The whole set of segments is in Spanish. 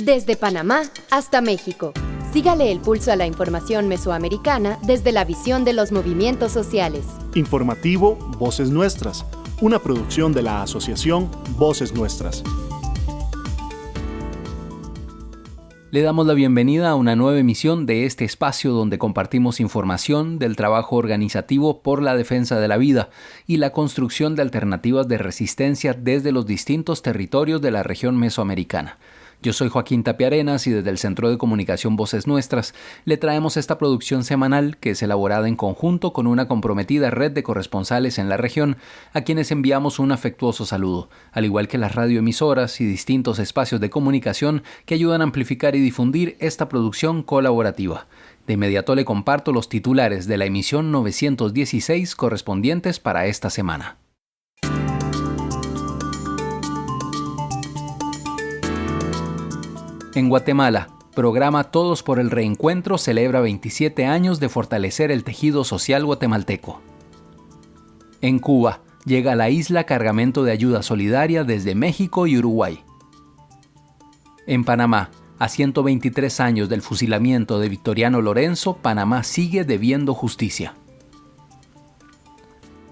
Desde Panamá hasta México. Sígale el pulso a la información mesoamericana desde la visión de los movimientos sociales. Informativo Voces Nuestras, una producción de la Asociación Voces Nuestras. Le damos la bienvenida a una nueva emisión de este espacio donde compartimos información del trabajo organizativo por la defensa de la vida y la construcción de alternativas de resistencia desde los distintos territorios de la región mesoamericana. Yo soy Joaquín Tapia Arenas y desde el Centro de Comunicación Voces Nuestras le traemos esta producción semanal que es elaborada en conjunto con una comprometida red de corresponsales en la región a quienes enviamos un afectuoso saludo, al igual que las radioemisoras y distintos espacios de comunicación que ayudan a amplificar y difundir esta producción colaborativa. De inmediato le comparto los titulares de la emisión 916 correspondientes para esta semana. En Guatemala, programa Todos por el Reencuentro celebra 27 años de fortalecer el tejido social guatemalteco. En Cuba, llega a la isla cargamento de ayuda solidaria desde México y Uruguay. En Panamá, a 123 años del fusilamiento de Victoriano Lorenzo, Panamá sigue debiendo justicia.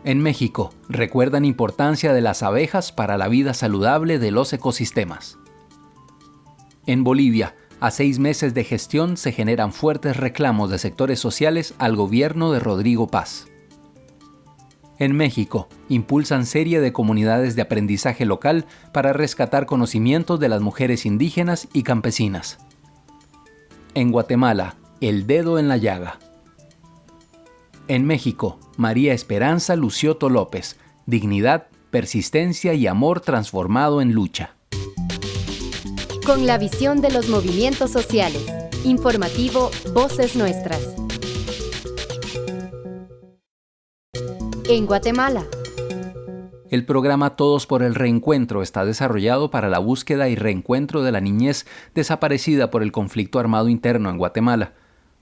En México, recuerdan importancia de las abejas para la vida saludable de los ecosistemas. En Bolivia, a 6 meses de gestión se generan fuertes reclamos de sectores sociales al gobierno de Rodrigo Paz. En México, impulsan serie de comunidades de aprendizaje local para rescatar conocimientos de las mujeres indígenas y campesinas. En Guatemala, el dedo en la llaga. En México, María Esperanza Lucioto López, dignidad, persistencia y amor transformado en lucha. Con la visión de los movimientos sociales. Informativo Voces Nuestras. En Guatemala. El programa Todos por el Reencuentro está desarrollado para la búsqueda y reencuentro de la niñez desaparecida por el conflicto armado interno en Guatemala,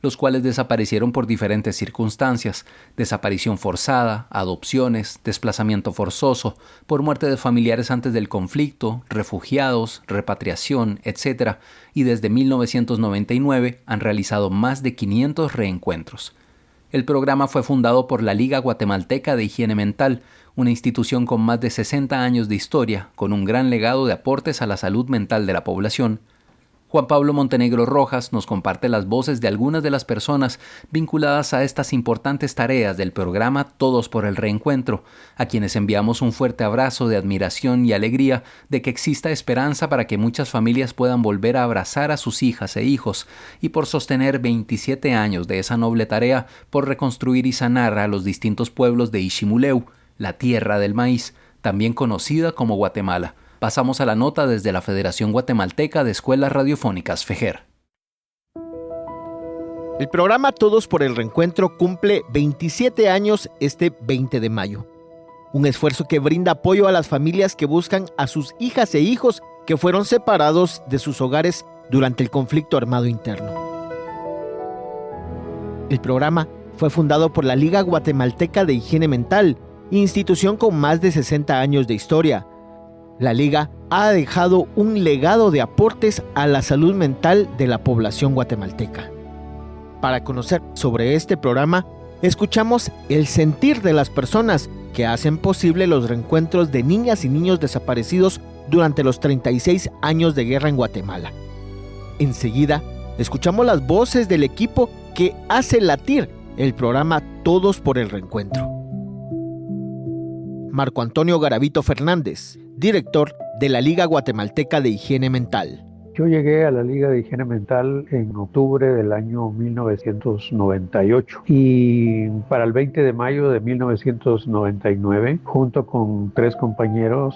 los cuales desaparecieron por diferentes circunstancias: desaparición forzada, adopciones, desplazamiento forzoso, por muerte de familiares antes del conflicto, refugiados, repatriación, etc. Y desde 1999 han realizado más de 500 reencuentros. El programa fue fundado por la Liga Guatemalteca de Higiene Mental, una institución con más de 60 años de historia, con un gran legado de aportes a la salud mental de la población. Juan Pablo Montenegro Rojas nos comparte las voces de algunas de las personas vinculadas a estas importantes tareas del programa Todos por el Reencuentro, a quienes enviamos un fuerte abrazo de admiración y alegría de que exista esperanza para que muchas familias puedan volver a abrazar a sus hijas e hijos y por sostener 27 años de esa noble tarea por reconstruir y sanar a los distintos pueblos de Iximuleu, la tierra del maíz, también conocida como Guatemala. Pasamos a la nota desde la Federación Guatemalteca de Escuelas Radiofónicas, FEGER. El programa Todos por el Reencuentro cumple 27 años este 20 de mayo. Un esfuerzo que brinda apoyo a las familias que buscan a sus hijas e hijos que fueron separados de sus hogares durante el conflicto armado interno. El programa fue fundado por la Liga Guatemalteca de Higiene Mental, institución con más de 60 años de historia. La Liga ha dejado un legado de aportes a la salud mental de la población guatemalteca. Para conocer sobre este programa, escuchamos el sentir de las personas que hacen posible los reencuentros de niñas y niños desaparecidos durante los 36 años de guerra en Guatemala. Enseguida, escuchamos las voces del equipo que hace latir el programa Todos por el Reencuentro. Marco Antonio Garavito Fernández, director de la Liga Guatemalteca de Higiene Mental. Yo llegué a la Liga de Higiene Mental en octubre del año 1998 y para el 20 de mayo de 1999, junto con 3 compañeros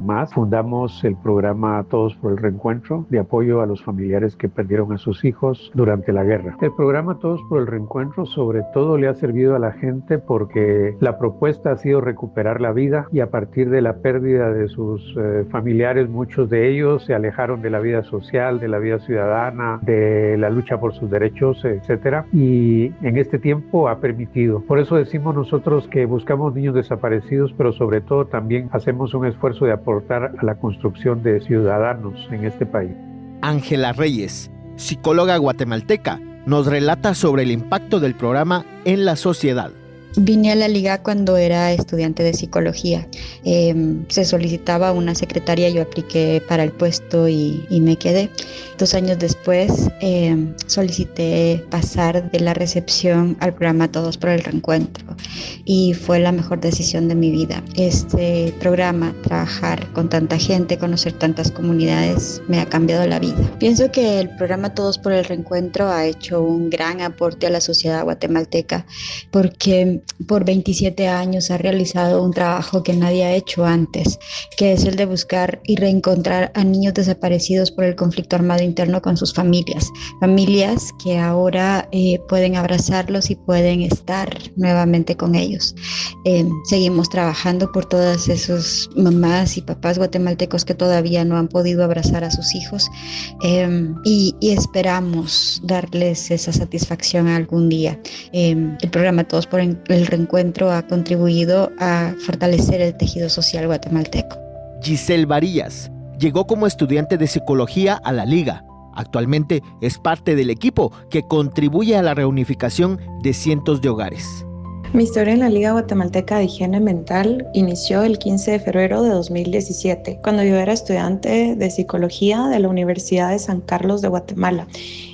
más, fundamos el programa Todos por el Reencuentro de apoyo a los familiares que perdieron a sus hijos durante la guerra. El programa Todos por el Reencuentro sobre todo le ha servido a la gente porque la propuesta ha sido recuperar la vida y a partir de la pérdida de sus familiares, muchos de ellos se alejaron de la vida social, de la vida ciudadana, de la lucha por sus derechos, etcétera, y en este tiempo ha permitido. Por eso decimos nosotros que buscamos niños desaparecidos, pero sobre todo también hacemos un esfuerzo de aportar a la construcción de ciudadanos en este país. Ángela Reyes, psicóloga guatemalteca, nos relata sobre el impacto del programa en la sociedad. Vine a la Liga cuando era estudiante de psicología. Se solicitaba una secretaria, yo apliqué para el puesto y me quedé. 2 años después solicité pasar de la recepción al programa Todos por el Reencuentro y fue la mejor decisión de mi vida. Este programa, trabajar con tanta gente, conocer tantas comunidades, me ha cambiado la vida. Pienso que el programa Todos por el Reencuentro ha hecho un gran aporte a la sociedad guatemalteca porque por 27 años ha realizado un trabajo que nadie ha hecho antes, que es el de buscar y reencontrar a niños desaparecidos por el conflicto armado interno con sus familias que ahora pueden abrazarlos y pueden estar nuevamente con ellos. Seguimos trabajando por todas esas mamás y papás guatemaltecos que todavía no han podido abrazar a sus hijos y esperamos darles esa satisfacción algún día. El programa Todos por el Reencuentro ha contribuido a fortalecer el tejido social guatemalteco. Giselle Varillas llegó como estudiante de psicología a la Liga. Actualmente es parte del equipo que contribuye a la reunificación de cientos de hogares. Mi historia en la Liga Guatemalteca de Higiene Mental inició el 15 de febrero de 2017, cuando yo era estudiante de psicología de la Universidad de San Carlos de Guatemala.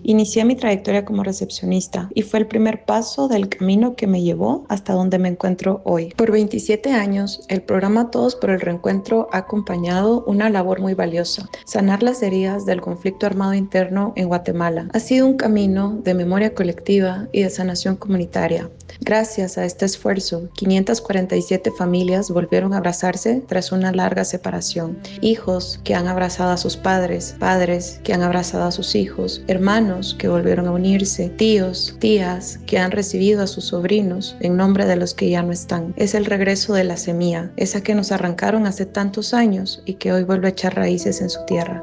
Inicié mi trayectoria como recepcionista y fue el primer paso del camino que me llevó hasta donde me encuentro hoy. Por 27 años, el programa Todos por el Reencuentro ha acompañado una labor muy valiosa: sanar las heridas del conflicto armado interno en Guatemala. Ha sido un camino de memoria colectiva y de sanación comunitaria. Gracias a este esfuerzo, 547 familias volvieron a abrazarse tras una larga separación. Hijos que han abrazado a sus padres, padres que han abrazado a sus hijos, hermanos que volvieron a unirse, tíos, tías que han recibido a sus sobrinos en nombre de los que ya no están. Es el regreso de la semilla, esa que nos arrancaron hace tantos años y que hoy vuelve a echar raíces en su tierra.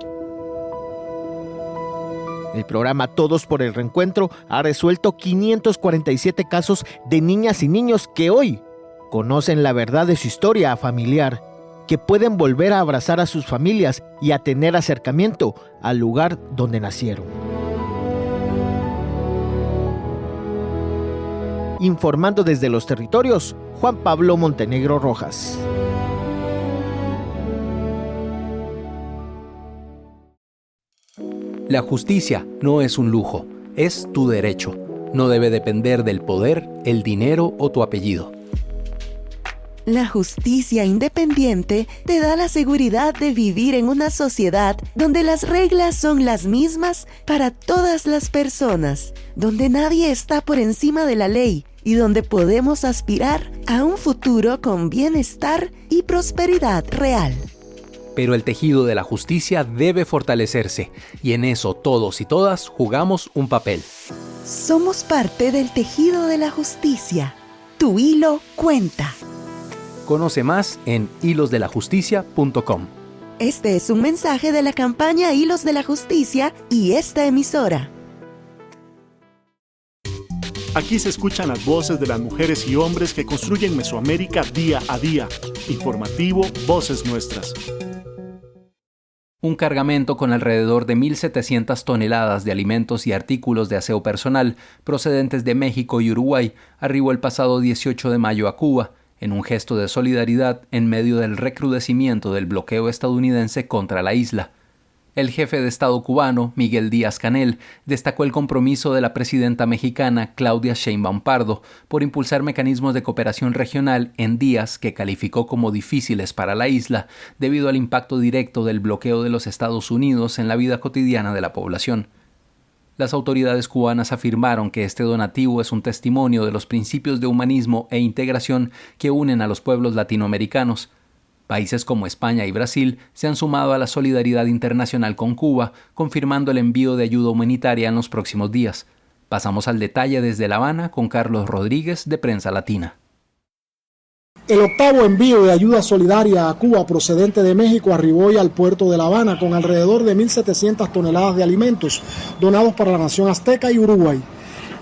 El programa Todos por el Reencuentro ha resuelto 547 casos de niñas y niños que hoy conocen la verdad de su historia familiar, que pueden volver a abrazar a sus familias y a tener acercamiento al lugar donde nacieron. Informando desde los territorios, Juan Pablo Montenegro Rojas. La justicia no es un lujo, es tu derecho. No debe depender del poder, el dinero o tu apellido. La justicia independiente te da la seguridad de vivir en una sociedad donde las reglas son las mismas para todas las personas, donde nadie está por encima de la ley y donde podemos aspirar a un futuro con bienestar y prosperidad real. Pero el tejido de la justicia debe fortalecerse, y en eso todos y todas jugamos un papel. Somos parte del tejido de la justicia. Tu hilo cuenta. Conoce más en hilosdelajusticia.com. Este es un mensaje de la campaña Hilos de la Justicia y esta emisora. Aquí se escuchan las voces de las mujeres y hombres que construyen Mesoamérica día a día. Informativo Voces Nuestras. Un cargamento con alrededor de 1.700 toneladas de alimentos y artículos de aseo personal procedentes de México y Uruguay arribó el pasado 18 de mayo a Cuba, en un gesto de solidaridad en medio del recrudecimiento del bloqueo estadounidense contra la isla. El jefe de Estado cubano, Miguel Díaz-Canel, destacó el compromiso de la presidenta mexicana Claudia Sheinbaum Pardo por impulsar mecanismos de cooperación regional en días que calificó como difíciles para la isla debido al impacto directo del bloqueo de los Estados Unidos en la vida cotidiana de la población. Las autoridades cubanas afirmaron que este donativo es un testimonio de los principios de humanismo e integración que unen a los pueblos latinoamericanos. Países como España y Brasil se han sumado a la solidaridad internacional con Cuba, confirmando el envío de ayuda humanitaria en los próximos días. Pasamos al detalle desde La Habana con Carlos Rodríguez de Prensa Latina. El octavo envío de ayuda solidaria a Cuba procedente de México arribó hoy al puerto de La Habana con alrededor de 1.700 toneladas de alimentos donados para la nación azteca y Uruguay.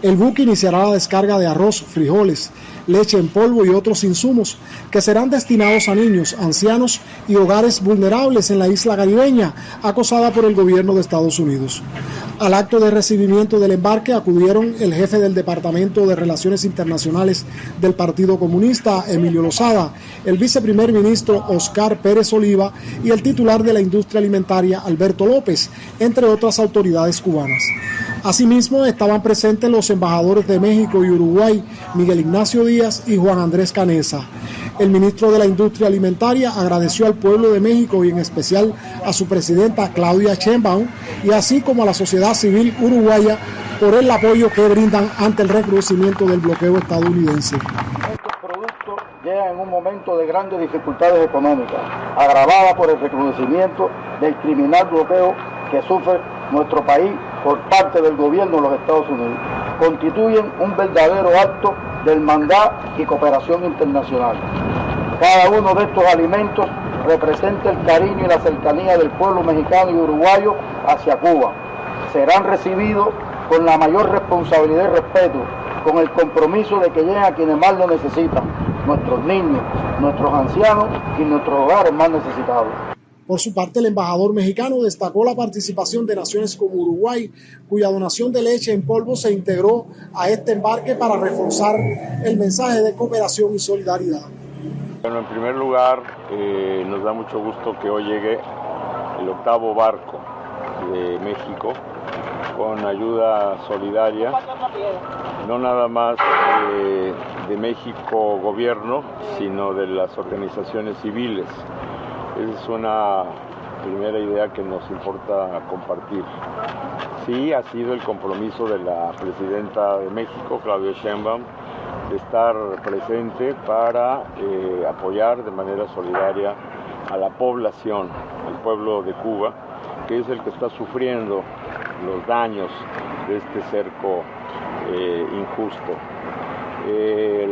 El buque iniciará la descarga de arroz, frijoles, leche en polvo y otros insumos que serán destinados a niños, ancianos y hogares vulnerables en la isla caribeña, acosada por el gobierno de Estados Unidos. Al acto de recibimiento del embarque acudieron el jefe del Departamento de Relaciones Internacionales del Partido Comunista, Emilio Lozada, el viceprimer ministro Oscar Pérez Oliva y el titular de la industria alimentaria, Alberto López, entre otras autoridades cubanas. Asimismo, estaban presentes los embajadores de México y Uruguay, Miguel Ignacio Díaz y Juan Andrés Canesa. El ministro de la Industria Alimentaria agradeció al pueblo de México y en especial a su presidenta Claudia Sheinbaum y así como a la sociedad civil uruguaya por el apoyo que brindan ante el recrudecimiento del bloqueo estadounidense. Estos productos llegan en un momento de grandes dificultades económicas, agravadas por el recrudecimiento del criminal bloqueo que sufre nuestro país por parte del gobierno de los Estados Unidos. Constituyen un verdadero acto de hermandad y cooperación internacional. Cada uno de estos alimentos representa el cariño y la cercanía del pueblo mexicano y uruguayo hacia Cuba. Serán recibidos con la mayor responsabilidad y respeto, con el compromiso de que lleguen a quienes más lo necesitan, nuestros niños, nuestros ancianos y nuestros hogares más necesitados. Por su parte, el embajador mexicano destacó la participación de naciones como Uruguay, cuya donación de leche en polvo se integró a este embarque para reforzar el mensaje de cooperación y solidaridad. Bueno, en primer lugar, nos da mucho gusto que hoy llegue el 8º barco de México con ayuda solidaria, no nada más de México gobierno, sino de las organizaciones civiles. Esa es una primera idea que nos importa compartir. Sí, ha sido el compromiso de la presidenta de México, Claudia Sheinbaum, de estar presente para apoyar de manera solidaria a la población, al pueblo de Cuba, que es el que está sufriendo los daños de este cerco injusto.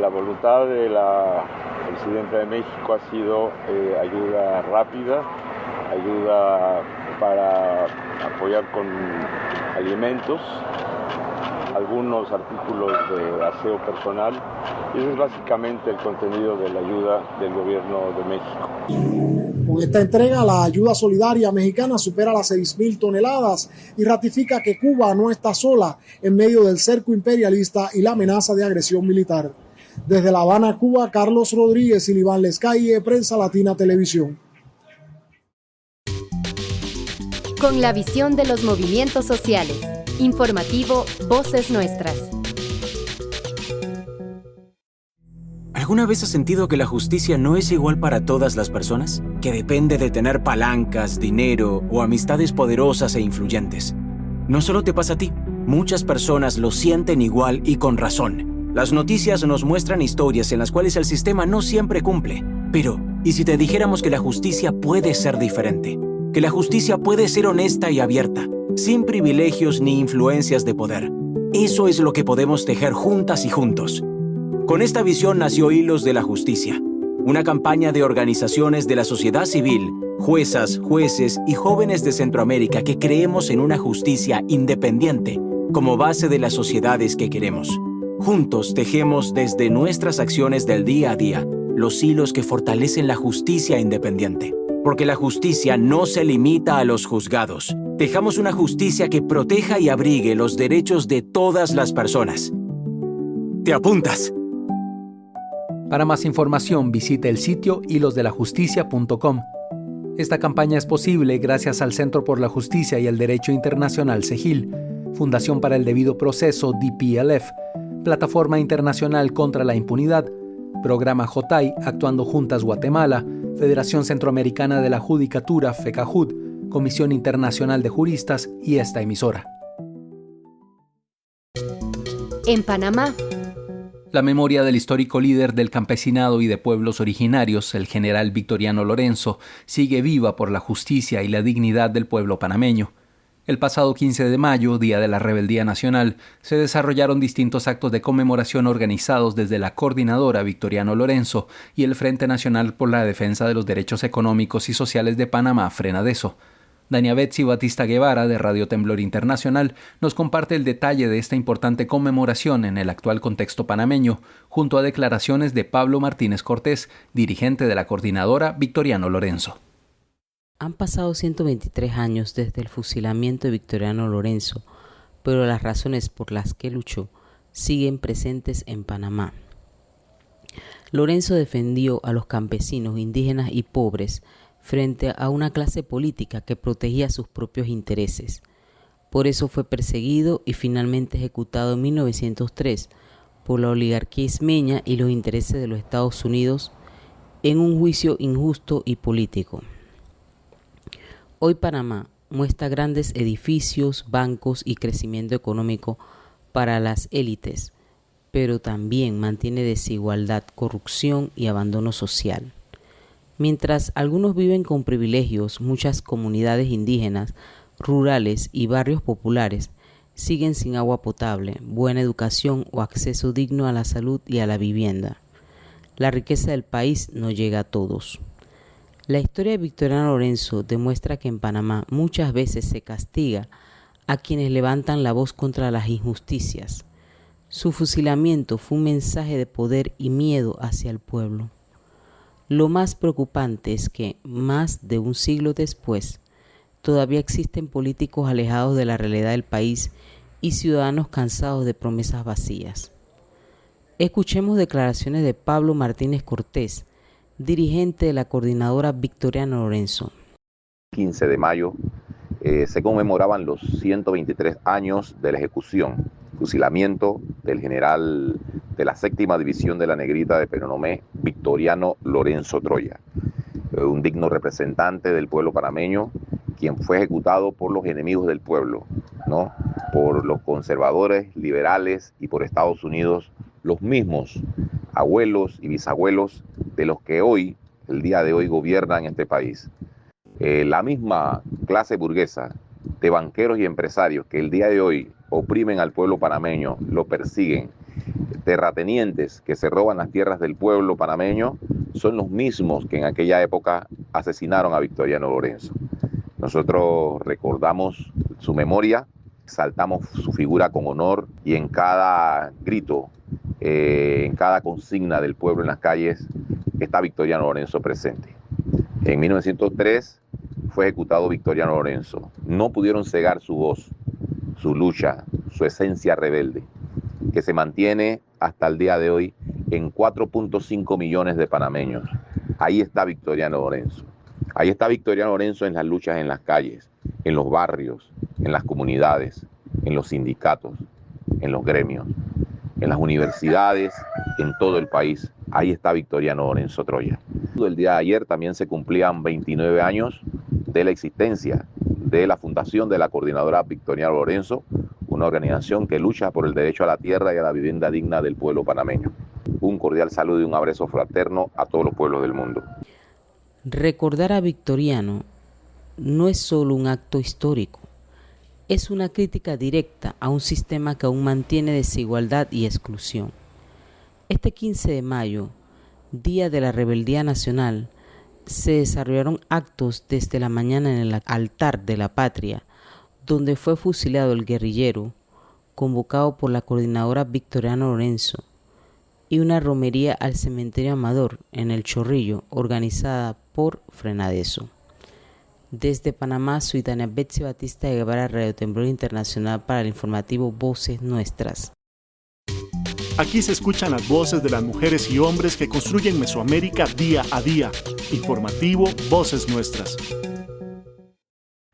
La voluntad de la presidenta de México ha sido ayuda rápida, ayuda para apoyar con alimentos, algunos artículos de aseo personal. Ese es básicamente el contenido de la ayuda del gobierno de México. Con esta entrega, la ayuda solidaria mexicana supera las 6.000 toneladas y ratifica que Cuba no está sola en medio del cerco imperialista y la amenaza de agresión militar. Desde La Habana, Cuba, Carlos Rodríguez y Iván Lescaille, Prensa Latina Televisión. Con la visión de los movimientos sociales. Informativo Voces Nuestras. ¿Alguna vez has sentido que la justicia no es igual para todas las personas? Que depende de tener palancas, dinero o amistades poderosas e influyentes. No solo te pasa a ti, muchas personas lo sienten igual y con razón. Las noticias nos muestran historias en las cuales el sistema no siempre cumple. Pero, ¿y si te dijéramos que la justicia puede ser diferente? Que la justicia puede ser honesta y abierta, sin privilegios ni influencias de poder. Eso es lo que podemos tejer juntas y juntos. Con esta visión nació Hilos de la Justicia, una campaña de organizaciones de la sociedad civil, juezas, jueces y jóvenes de Centroamérica que creemos en una justicia independiente como base de las sociedades que queremos. Juntos tejemos desde nuestras acciones del día a día los hilos que fortalecen la justicia independiente. Porque la justicia no se limita a los juzgados. Tejamos una justicia que proteja y abrigue los derechos de todas las personas. ¿Te apuntas? Para más información, visite el sitio hilosdelajusticia.com. Esta campaña es posible gracias al Centro por la Justicia y el Derecho Internacional CEGIL, Fundación para el Debido Proceso DPLF, Plataforma Internacional contra la Impunidad, Programa JOTAI Actuando Juntas Guatemala, Federación Centroamericana de la Judicatura FECAJUD, Comisión Internacional de Juristas y esta emisora. En Panamá. La memoria del histórico líder del campesinado y de pueblos originarios, el general Victoriano Lorenzo, sigue viva por la justicia y la dignidad del pueblo panameño. El pasado 15 de mayo, Día de la Rebeldía Nacional, se desarrollaron distintos actos de conmemoración organizados desde la Coordinadora Victoriano Lorenzo y el Frente Nacional por la Defensa de los Derechos Económicos y Sociales de Panamá, FRENADESO. Dania Betsy Batista Guevara, de Radio Temblor Internacional, nos comparte el detalle de esta importante conmemoración en el actual contexto panameño, junto a declaraciones de Pablo Martínez Cortés, dirigente de la coordinadora Victoriano Lorenzo. Han pasado 123 años desde el fusilamiento de Victoriano Lorenzo, pero las razones por las que luchó siguen presentes en Panamá. Lorenzo defendió a los campesinos, indígenas y pobres frente a una clase política que protegía sus propios intereses. Por eso fue perseguido y finalmente ejecutado en 1903 por la oligarquía ismeña y los intereses de los Estados Unidos en un juicio injusto y político. Hoy Panamá muestra grandes edificios, bancos y crecimiento económico para las élites, pero también mantiene desigualdad, corrupción y abandono social. Mientras algunos viven con privilegios, muchas comunidades indígenas, rurales y barrios populares siguen sin agua potable, buena educación o acceso digno a la salud y a la vivienda. La riqueza del país no llega a todos. La historia de Victoriano Lorenzo demuestra que en Panamá muchas veces se castiga a quienes levantan la voz contra las injusticias. Su fusilamiento fue un mensaje de poder y miedo hacia el pueblo. Lo más preocupante es que, más de un siglo después, todavía existen políticos alejados de la realidad del país y ciudadanos cansados de promesas vacías. Escuchemos declaraciones de Pablo Martínez Cortés, dirigente de la coordinadora Victoriano Lorenzo. 15 de mayo se conmemoraban los 123 años de la ejecución, fusilamiento del general de la 7ª División de la Negrita de Penonomé, Victoriano Lorenzo Troya, un digno representante del pueblo panameño, quien fue ejecutado por los enemigos del pueblo, ¿no? Por los conservadores, liberales y por Estados Unidos, los mismos abuelos y bisabuelos de los que hoy, el día de hoy, gobiernan este país. La misma clase burguesa de banqueros y empresarios que el día de hoy oprimen al pueblo panameño, lo persiguen, terratenientes que se roban las tierras del pueblo panameño, son los mismos que en aquella época asesinaron a Victoriano Lorenzo. Nosotros recordamos su memoria, exaltamos su figura con honor y en cada grito, en cada consigna del pueblo en las calles, está Victoriano Lorenzo presente. En 1903 fue ejecutado Victoriano Lorenzo. No pudieron cegar su voz, su lucha, su esencia rebelde, que se mantiene hasta el día de hoy en 4.5 millones de panameños. Ahí está Victoriano Lorenzo. Ahí está Victoriano Lorenzo en las luchas en las calles, en los barrios, en las comunidades, en los sindicatos, en los gremios, en las universidades, en todo el país. Ahí está Victoriano Lorenzo Troya. El día de ayer también se cumplían 29 años de la existencia de la fundación de la coordinadora Victoriano Lorenzo, una organización que lucha por el derecho a la tierra y a la vivienda digna del pueblo panameño. Un cordial saludo y un abrazo fraterno a todos los pueblos del mundo. Recordar a Victoriano no es solo un acto histórico, es una crítica directa a un sistema que aún mantiene desigualdad y exclusión. Este 15 de mayo, Día de la Rebeldía Nacional, se desarrollaron actos desde la mañana en el altar de la patria, donde fue fusilado el guerrillero, convocado por la coordinadora Victoriano Lorenzo, y una romería al cementerio Amador en El Chorrillo, organizada por Frenadeso. Desde Panamá, soy Dania Betsy Batista Guevara, Radio Temblor Internacional, para el informativo Voces Nuestras. Aquí se escuchan las voces de las mujeres y hombres que construyen Mesoamérica día a día. Informativo Voces Nuestras.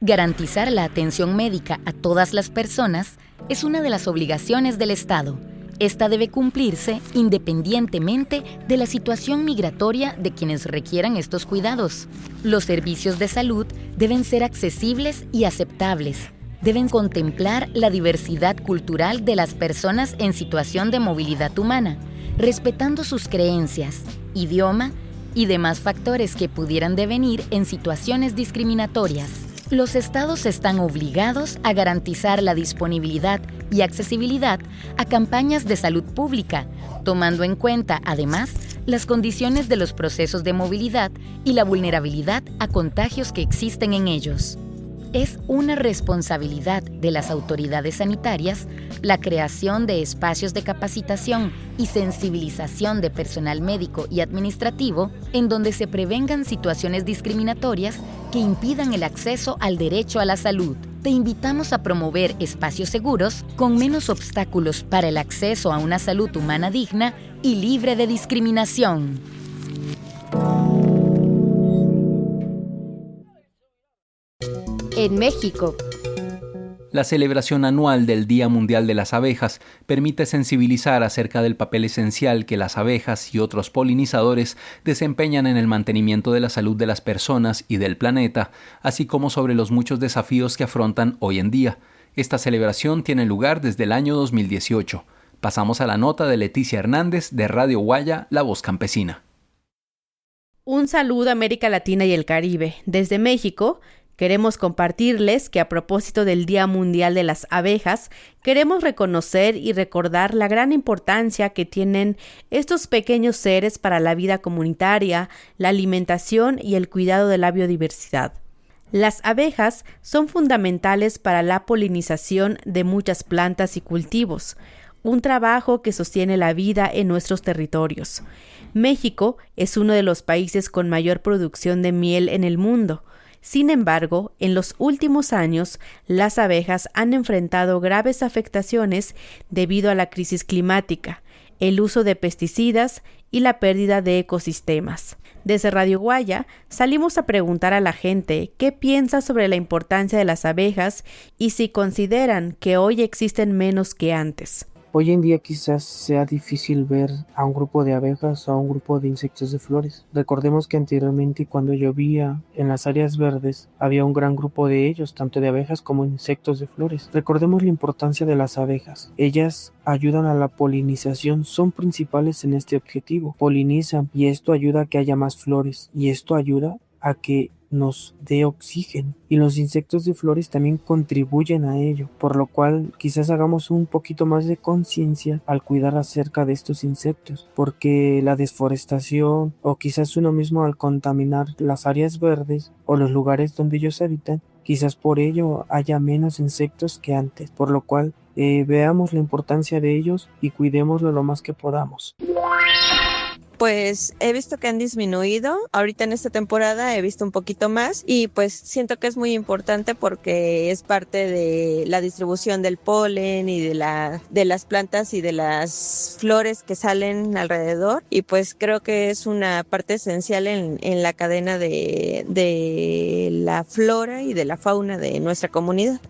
Garantizar la atención médica a todas las personas es una de las obligaciones del Estado. Esta debe cumplirse independientemente de la situación migratoria de quienes requieran estos cuidados. Los servicios de salud deben ser accesibles y aceptables. Deben contemplar la diversidad cultural de las personas en situación de movilidad humana, respetando sus creencias, idioma y demás factores que pudieran devenir en situaciones discriminatorias. Los estados están obligados a garantizar la disponibilidad y accesibilidad a campañas de salud pública, tomando en cuenta, además, las condiciones de los procesos de movilidad y la vulnerabilidad a contagios que existen en ellos. Es una responsabilidad de las autoridades sanitarias la creación de espacios de capacitación y sensibilización de personal médico y administrativo en donde se prevengan situaciones discriminatorias que impidan el acceso al derecho a la salud. Te invitamos a promover espacios seguros con menos obstáculos para el acceso a una salud humana digna y libre de discriminación. En México, la celebración anual del Día Mundial de las Abejas permite sensibilizar acerca del papel esencial que las abejas y otros polinizadores desempeñan en el mantenimiento de la salud de las personas y del planeta, así como sobre los muchos desafíos que afrontan hoy en día. Esta celebración tiene lugar desde el año 2018. Pasamos a la nota de Leticia Hernández de Radio Guaya, La Voz Campesina. Un saludo a América Latina y el Caribe. Desde México, queremos compartirles que a propósito del Día Mundial de las Abejas, queremos reconocer y recordar la gran importancia que tienen estos pequeños seres para la vida comunitaria, la alimentación y el cuidado de la biodiversidad. Las abejas son fundamentales para la polinización de muchas plantas y cultivos, un trabajo que sostiene la vida en nuestros territorios. México es uno de los países con mayor producción de miel en el mundo. Sin embargo, en los últimos años, las abejas han enfrentado graves afectaciones debido a la crisis climática, el uso de pesticidas y la pérdida de ecosistemas. Desde Radio Guaya salimos a preguntar a la gente qué piensa sobre la importancia de las abejas y si consideran que hoy existen menos que antes. Hoy en día quizás sea difícil ver a un grupo de abejas o a un grupo de insectos de flores. Recordemos que anteriormente cuando llovía en las áreas verdes había un gran grupo de ellos, tanto de abejas como insectos de flores. Recordemos la importancia de las abejas. Ellas ayudan a la polinización, son principales en este objetivo. Polinizan y esto ayuda a que haya más flores y esto ayuda a que nos dé oxígeno, y los insectos de flores también contribuyen a ello, por lo cual quizás hagamos un poquito más de conciencia al cuidar acerca de estos insectos, porque la deforestación o quizás uno mismo al contaminar las áreas verdes o los lugares donde ellos habitan, quizás por ello haya menos insectos que antes, por lo cual veamos la importancia de ellos y cuidémoslo lo más que podamos. Pues he visto que han disminuido, ahorita en esta temporada he visto un poquito más y pues siento que es muy importante porque es parte de la distribución del polen y de las plantas y de las flores que salen alrededor, y pues creo que es una parte esencial en la cadena de la flora y de la fauna de nuestra comunidad.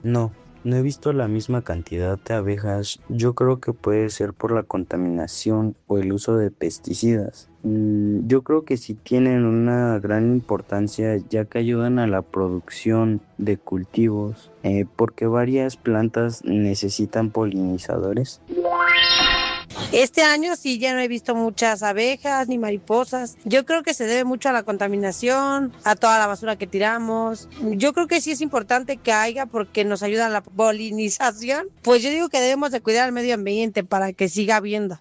No he visto la misma cantidad de abejas. Yo creo que puede ser por la contaminación o el uso de pesticidas. Yo creo que sí tienen una gran importancia, ya que ayudan a la producción de cultivos, porque varias plantas necesitan polinizadores. Este año sí ya no he visto muchas abejas ni mariposas. Yo creo que se debe mucho a la contaminación, a toda la basura que tiramos. Yo creo que sí es importante que haya porque nos ayuda a la polinización. Pues yo digo que debemos de cuidar el medio ambiente para que siga habiendo.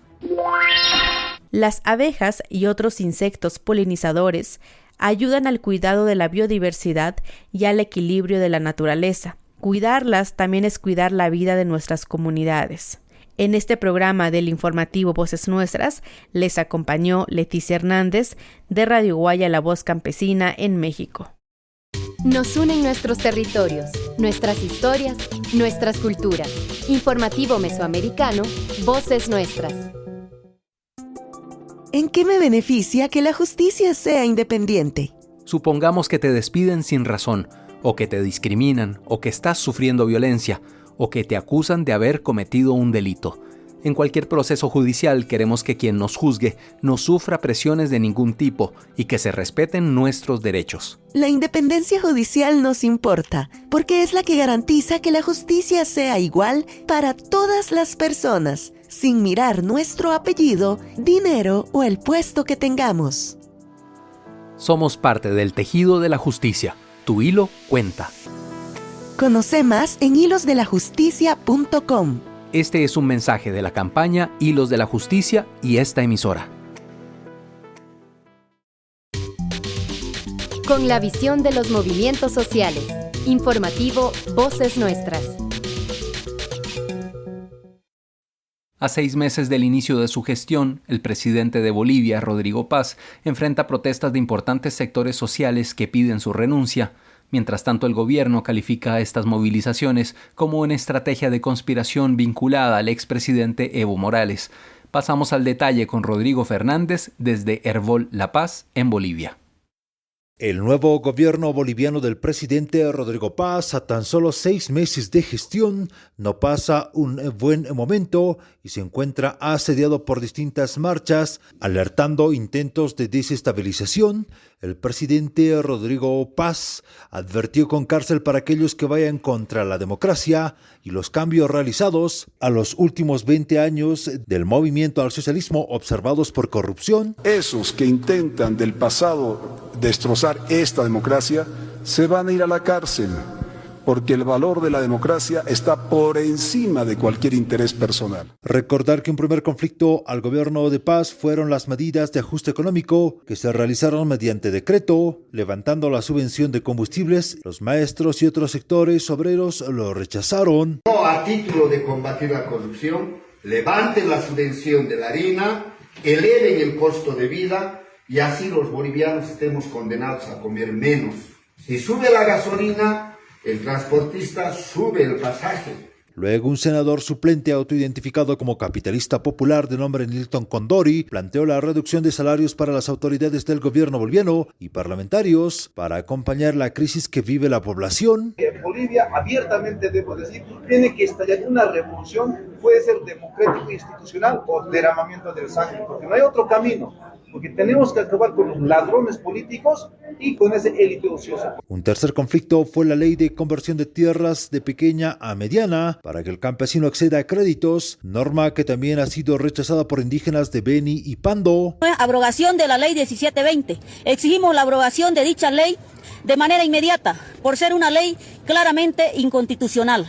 Las abejas y otros insectos polinizadores ayudan al cuidado de la biodiversidad y al equilibrio de la naturaleza. Cuidarlas también es cuidar la vida de nuestras comunidades. En este programa del informativo Voces Nuestras les acompañó Leticia Hernández de Radio Guaya, La Voz Campesina en México. Nos unen nuestros territorios, nuestras historias, nuestras culturas. Informativo Mesoamericano, Voces Nuestras. ¿En qué me beneficia que la justicia sea independiente? Supongamos que te despiden sin razón, o que te discriminan, o que estás sufriendo violencia, o que te acusan de haber cometido un delito. En cualquier proceso judicial queremos que quien nos juzgue no sufra presiones de ningún tipo y que se respeten nuestros derechos. La independencia judicial nos importa, porque es la que garantiza que la justicia sea igual para todas las personas, sin mirar nuestro apellido, dinero o el puesto que tengamos. Somos parte del tejido de la justicia. Tu hilo cuenta. Conoce más en hilosdelajusticia.com. Este es un mensaje de la campaña Hilos de la Justicia y esta emisora. Con la visión de los movimientos sociales. Informativo Voces Nuestras. A 6 meses del inicio de su gestión, el presidente de Bolivia, Rodrigo Paz, enfrenta protestas de importantes sectores sociales que piden su renuncia. Mientras tanto, el gobierno califica a estas movilizaciones como una estrategia de conspiración vinculada al expresidente Evo Morales. Pasamos al detalle con Rodrigo Fernández desde Hervol La Paz, en Bolivia. El nuevo gobierno boliviano del presidente Rodrigo Paz, a tan solo 6 meses de gestión, no pasa un buen momento y se encuentra asediado por distintas marchas, alertando intentos de desestabilización. El presidente Rodrigo Paz advirtió con cárcel para aquellos que vayan contra la democracia y los cambios realizados a los últimos 20 años del movimiento al socialismo observados por corrupción. Esos que intentan del pasado destrozar esta democracia se van a ir a la cárcel, porque el valor de la democracia está por encima de cualquier interés personal. Recordar que un primer conflicto al gobierno de Paz fueron las medidas de ajuste económico que se realizaron mediante decreto, levantando la subvención de combustibles. Los maestros y otros sectores obreros lo rechazaron. No a título de combatir la corrupción, levanten la subvención de la harina, eleven el costo de vida y así los bolivianos estemos condenados a comer menos. Si sube la gasolina, el transportista sube el pasaje. Luego, un senador suplente autoidentificado como capitalista popular de nombre Nilton Condori planteó la reducción de salarios para las autoridades del gobierno boliviano y parlamentarios para acompañar la crisis que vive la población. En Bolivia, abiertamente debo decir, tiene que estallar una revolución, puede ser democrático e institucional o derramamiento del sangre, porque no hay otro camino. Porque tenemos que acabar con los ladrones políticos y con ese élite ociosa. Un tercer conflicto fue la ley de conversión de tierras de pequeña a mediana para que el campesino acceda a créditos, norma que también ha sido rechazada por indígenas de Beni y Pando. Abrogación de la ley 1720. Exigimos la abrogación de dicha ley de manera inmediata, por ser una ley claramente inconstitucional.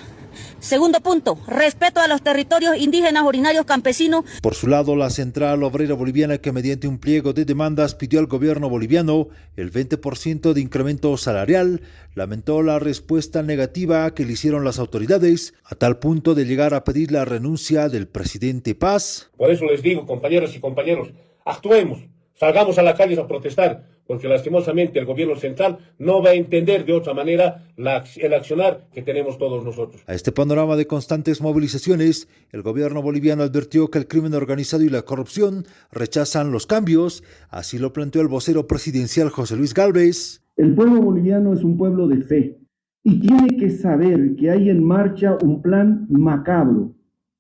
Segundo punto, respeto a los territorios indígenas originarios campesinos. Por su lado, la Central Obrera Boliviana, que mediante un pliego de demandas pidió al gobierno boliviano el 20% de incremento salarial, lamentó la respuesta negativa que le hicieron las autoridades, a tal punto de llegar a pedir la renuncia del presidente Paz. Por eso les digo, compañeras y compañeros, actuemos, salgamos a la calle a protestar, porque lastimosamente el gobierno central no va a entender de otra manera el accionar que tenemos todos nosotros. A este panorama de constantes movilizaciones, el gobierno boliviano advirtió que el crimen organizado y la corrupción rechazan los cambios, así lo planteó el vocero presidencial José Luis Gálvez. El pueblo boliviano es un pueblo de fe y tiene que saber que hay en marcha un plan macabro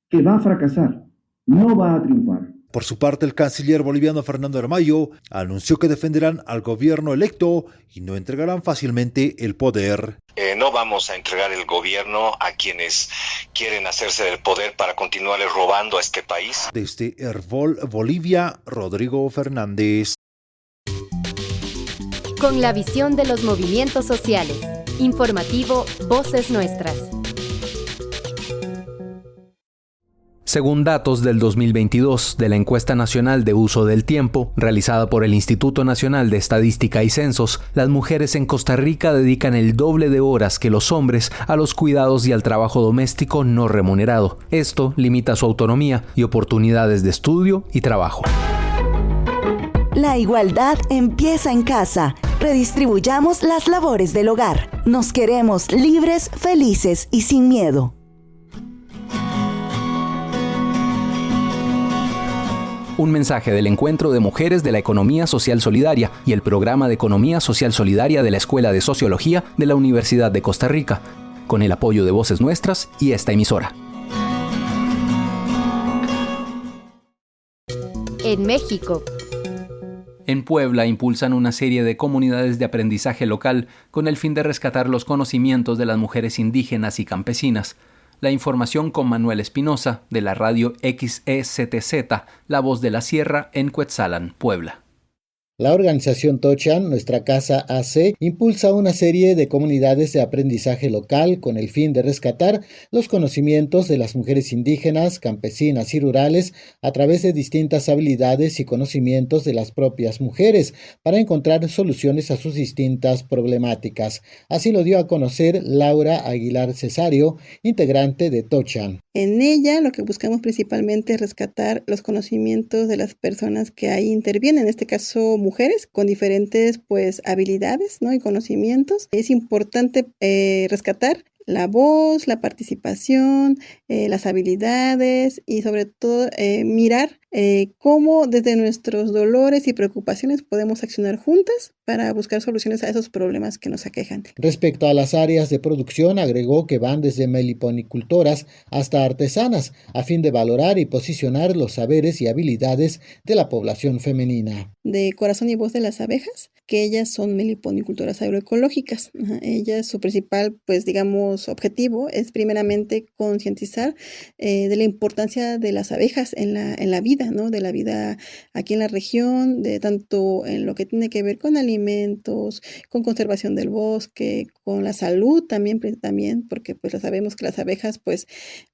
que va a fracasar, no va a triunfar. Por su parte, el canciller boliviano Fernando Aramayo anunció que defenderán al gobierno electo y no entregarán fácilmente el poder. No vamos a entregar el gobierno a quienes quieren hacerse del poder para continuarle robando a este país. Desde Hervol, Bolivia, Rodrigo Fernández. Con la visión de los movimientos sociales. Informativo Voces Nuestras. Según datos del 2022 de la Encuesta Nacional de Uso del Tiempo, realizada por el Instituto Nacional de Estadística y Censos, las mujeres en Costa Rica dedican el doble de horas que los hombres a los cuidados y al trabajo doméstico no remunerado. Esto limita su autonomía y oportunidades de estudio y trabajo. La igualdad empieza en casa. Redistribuyamos las labores del hogar. Nos queremos libres, felices y sin miedo. Un mensaje del Encuentro de Mujeres de la Economía Social Solidaria y el Programa de Economía Social Solidaria de la Escuela de Sociología de la Universidad de Costa Rica, con el apoyo de Voces Nuestras y esta emisora. En México. En Puebla impulsan una serie de comunidades de aprendizaje local con el fin de rescatar los conocimientos de las mujeres indígenas y campesinas. La información con Manuel Espinosa, de la radio XEZTZ, La Voz de la Sierra, en Cuetzalan, Puebla. La organización Tochan, Nuestra Casa AC, impulsa una serie de comunidades de aprendizaje local con el fin de rescatar los conocimientos de las mujeres indígenas, campesinas y rurales a través de distintas habilidades y conocimientos de las propias mujeres para encontrar soluciones a sus distintas problemáticas. Así lo dio a conocer Laura Aguilar Cesario, integrante de Tochan. En ella lo que buscamos principalmente es rescatar los conocimientos de las personas que ahí intervienen, en este caso mujeres con diferentes habilidades, ¿no? y conocimientos. Es importante rescatar la voz, la participación, las habilidades y sobre todo mirar cómo desde nuestros dolores y preocupaciones podemos accionar juntas para buscar soluciones a esos problemas que nos aquejan. Respecto a las áreas de producción, agregó que van desde meliponicultoras hasta artesanas, a fin de valorar y posicionar los saberes y habilidades de la población femenina. De Corazón y Voz de las Abejas, que ellas son meliponicultoras agroecológicas. Ellas, su principal, objetivo es primeramente concientizar de la importancia de las abejas en la vida, ¿no? De la vida aquí en la región, de tanto en lo que tiene que ver con alimentos, con conservación del bosque, con la salud también porque sabemos que las abejas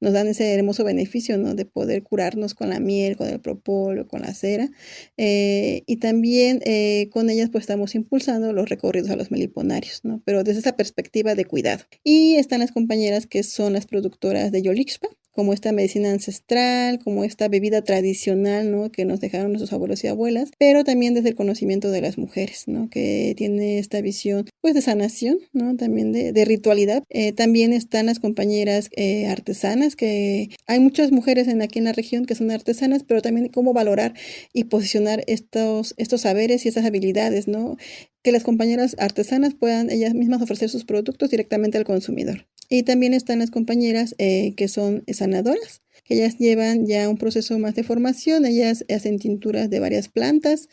nos dan ese hermoso beneficio, ¿no? De poder curarnos con la miel, con el propóleo, con la cera, y también con ellas estamos impulsando los recorridos a los meliponarios, ¿no? Pero desde esa perspectiva de cuidado. Y están las compañeras que son las productoras de Yolixpa, como esta medicina ancestral, como esta bebida tradicional, ¿no? que nos dejaron nuestros abuelos y abuelas, pero también desde el conocimiento de las mujeres, ¿no? que tiene esta visión de sanación, ¿no? también de ritualidad. También están las compañeras artesanas, que hay muchas mujeres aquí en la región que son artesanas, pero también cómo valorar y posicionar estos saberes y esas habilidades, ¿no? que las compañeras artesanas puedan ellas mismas ofrecer sus productos directamente al consumidor. Y también están las compañeras que son sanadoras, que ellas llevan ya un proceso más de formación. Ellas hacen tinturas de varias plantas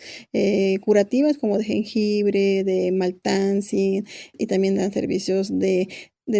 curativas como de jengibre, de maltancin, y también dan servicios de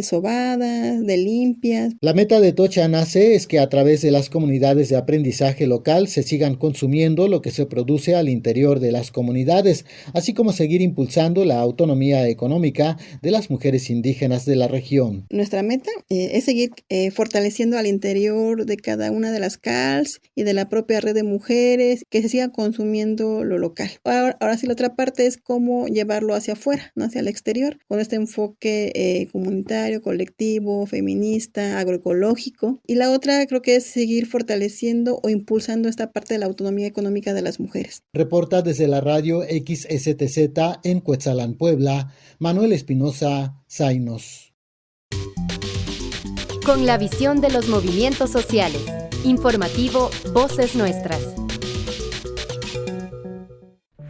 sobadas, de limpias. La meta de Tochan AC es que a través de las comunidades de aprendizaje local se sigan consumiendo lo que se produce al interior de las comunidades, así como seguir impulsando la autonomía económica de las mujeres indígenas de la región. Nuestra meta es seguir fortaleciendo al interior de cada una de las CALs y de la propia red de mujeres, que se siga consumiendo lo local. Ahora sí, la otra parte es cómo llevarlo hacia afuera, ¿no? Hacia el exterior, con este enfoque comunitario, colectivo, feminista, agroecológico. Y la otra creo que es seguir fortaleciendo o impulsando esta parte de la autonomía económica de las mujeres. Reporta desde la radio XSTZ en Cuetzalan, Puebla, Manuel Espinosa, Zainos. Con la visión de los movimientos sociales. Informativo Voces Nuestras.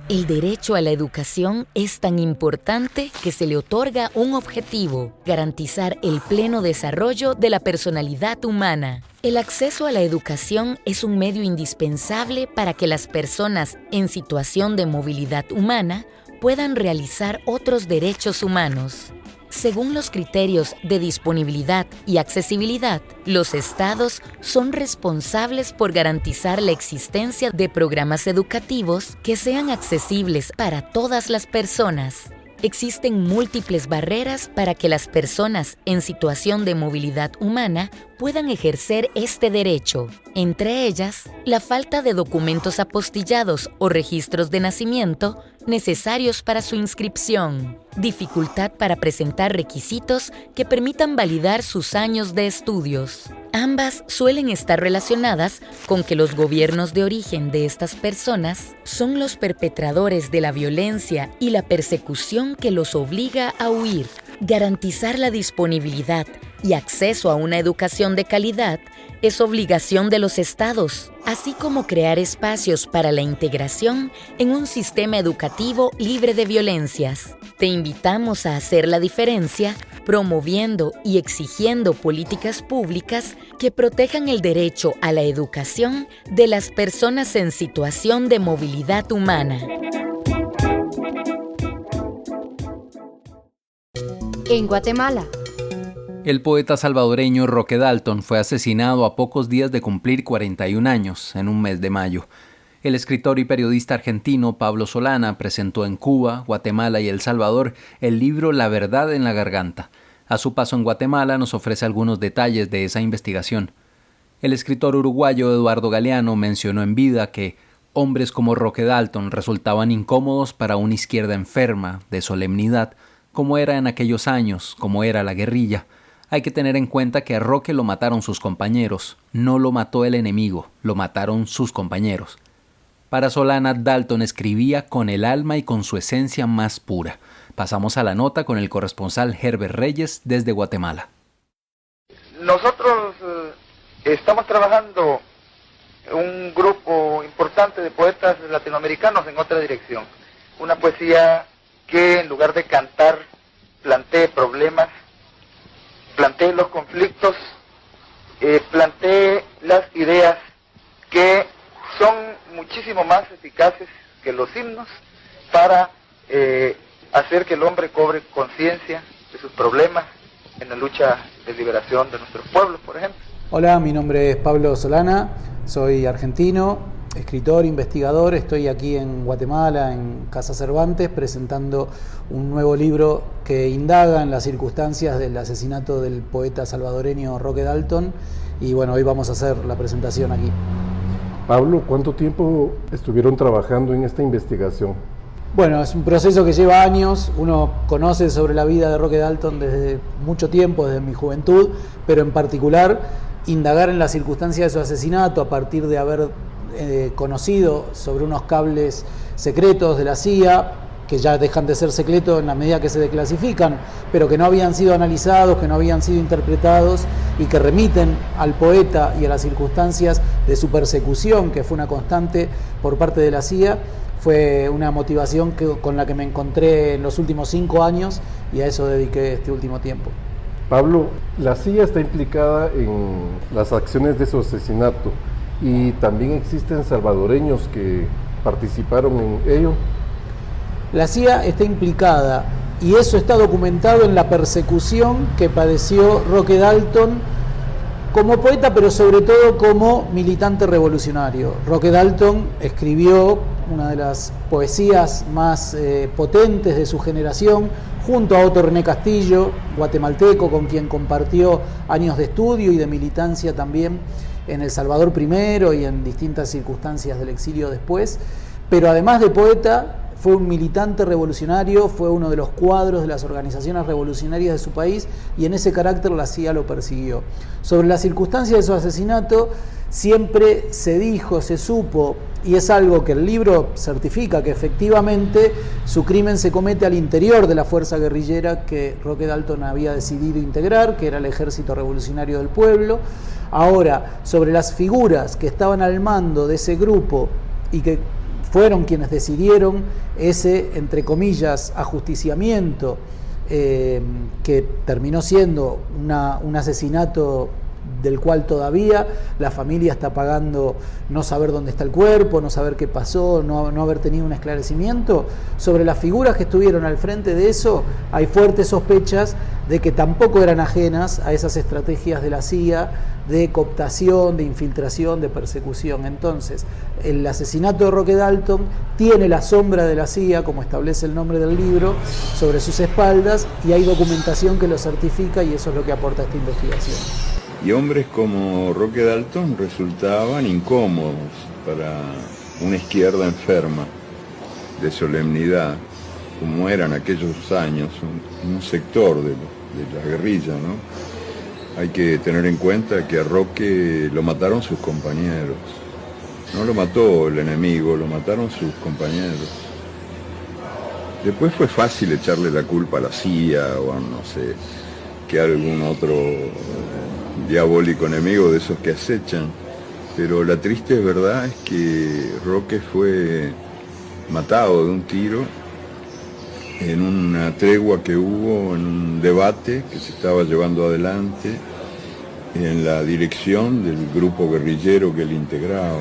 El derecho a la educación es tan importante que se le otorga un objetivo: garantizar el pleno desarrollo de la personalidad humana. El acceso a la educación es un medio indispensable para que las personas en situación de movilidad humana puedan realizar otros derechos humanos. Según los criterios de disponibilidad y accesibilidad, los estados son responsables por garantizar la existencia de programas educativos que sean accesibles para todas las personas. Existen múltiples barreras para que las personas en situación de movilidad humana puedan ejercer este derecho. Entre ellas, la falta de documentos apostillados o registros de nacimiento necesarios para su inscripción, dificultad para presentar requisitos que permitan validar sus años de estudios. Ambas suelen estar relacionadas con que los gobiernos de origen de estas personas son los perpetradores de la violencia y la persecución que los obliga a huir. Garantizar la disponibilidad y acceso a una educación de calidad es obligación de los estados, así como crear espacios para la integración en un sistema educativo libre de violencias. Te invitamos a hacer la diferencia promoviendo y exigiendo políticas públicas que protejan el derecho a la educación de las personas en situación de movilidad humana. En Guatemala. El poeta salvadoreño Roque Dalton fue asesinado a pocos días de cumplir 41 años, en un mes de mayo. El escritor y periodista argentino Pablo Solana presentó en Cuba, Guatemala y El Salvador el libro La verdad en la garganta. A su paso en Guatemala nos ofrece algunos detalles de esa investigación. El escritor uruguayo Eduardo Galeano mencionó en vida que hombres como Roque Dalton resultaban incómodos para una izquierda enferma, de solemnidad, como era en aquellos años, como era la guerrilla. Hay que tener en cuenta que a Roque lo mataron sus compañeros, no lo mató el enemigo, lo mataron sus compañeros. Para Solana, Dalton escribía con el alma y con su esencia más pura. Pasamos a la nota con el corresponsal Herbert Reyes desde Guatemala. Nosotros estamos trabajando un grupo importante de poetas latinoamericanos en otra dirección. Una poesía que en lugar de cantar plantee problemas, plantee los conflictos, plantee las ideas que son muchísimo más eficaces que los himnos para hacer que el hombre cobre conciencia de sus problemas en la lucha de liberación de nuestros pueblos, por ejemplo. Hola, mi nombre es Pablo Solana, soy argentino, escritor, investigador. Estoy aquí en Guatemala, en Casa Cervantes, presentando un nuevo libro que indaga en las circunstancias del asesinato del poeta salvadoreño Roque Dalton. Y bueno, hoy vamos a hacer la presentación aquí. Pablo, ¿cuánto tiempo estuvieron trabajando en esta investigación? Bueno, es un proceso que lleva años. Uno conoce sobre la vida de Roque Dalton desde mucho tiempo, desde mi juventud, pero en particular indagar en las circunstancias de su asesinato a partir de haber conocido sobre unos cables secretos de la CIA, que ya dejan de ser secretos en la medida que se declasifican, pero que no habían sido analizados, que no habían sido interpretados y que remiten al poeta y a las circunstancias de su persecución, que fue una constante por parte de la CIA. Fue una motivación con la que me encontré en los últimos 5 años y a eso dediqué este último tiempo. Pablo, la CIA está implicada en las acciones de su asesinato y también existen salvadoreños que participaron en ello. La CIA está implicada y eso está documentado en la persecución que padeció Roque Dalton como poeta, pero sobre todo como militante revolucionario. Roque Dalton escribió una de las poesías más potentes de su generación, junto a Otto René Castillo, guatemalteco, con quien compartió años de estudio y de militancia también en El Salvador primero y en distintas circunstancias del exilio después. Pero además de poeta, fue un militante revolucionario, fue uno de los cuadros de las organizaciones revolucionarias de su país y en ese carácter la CIA lo persiguió. Sobre las circunstancias de su asesinato siempre se dijo, se supo, y es algo que el libro certifica, que efectivamente su crimen se comete al interior de la fuerza guerrillera que Roque Dalton había decidido integrar, que era el Ejército Revolucionario del Pueblo. Ahora, sobre las figuras que estaban al mando de ese grupo y que fueron quienes decidieron ese, entre comillas, ajusticiamiento que terminó siendo un asesinato del cual todavía la familia está pagando no saber dónde está el cuerpo, no saber qué pasó, no haber tenido un esclarecimiento. Sobre las figuras que estuvieron al frente de eso, hay fuertes sospechas de que tampoco eran ajenas a esas estrategias de la CIA de cooptación, de infiltración, de persecución. Entonces, el asesinato de Roque Dalton tiene la sombra de la CIA, como establece el nombre del libro, sobre sus espaldas, y hay documentación que lo certifica, y eso es lo que aporta esta investigación. Y hombres como Roque Dalton resultaban incómodos para una izquierda enferma, de solemnidad, como eran aquellos años, un sector de la guerrilla, ¿no? Hay que tener en cuenta que a Roque lo mataron sus compañeros. No lo mató el enemigo, lo mataron sus compañeros. Después fue fácil echarle la culpa a la CIA o a no sé, que algún otro diabólico enemigo de esos que acechan. Pero la triste verdad es que Roque fue matado de un tiro en una tregua que hubo, en un debate que se estaba llevando adelante en la dirección del grupo guerrillero que él integraba.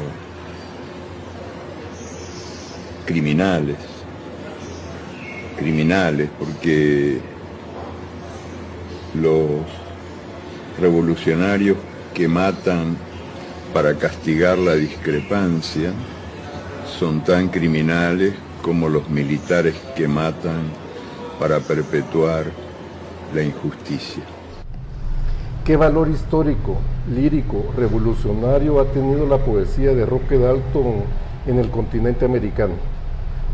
Criminales, porque los revolucionarios que matan para castigar la discrepancia son tan criminales como los militares que matan para perpetuar la injusticia. ¿Qué valor histórico, lírico, revolucionario ha tenido la poesía de Roque Dalton en el continente americano?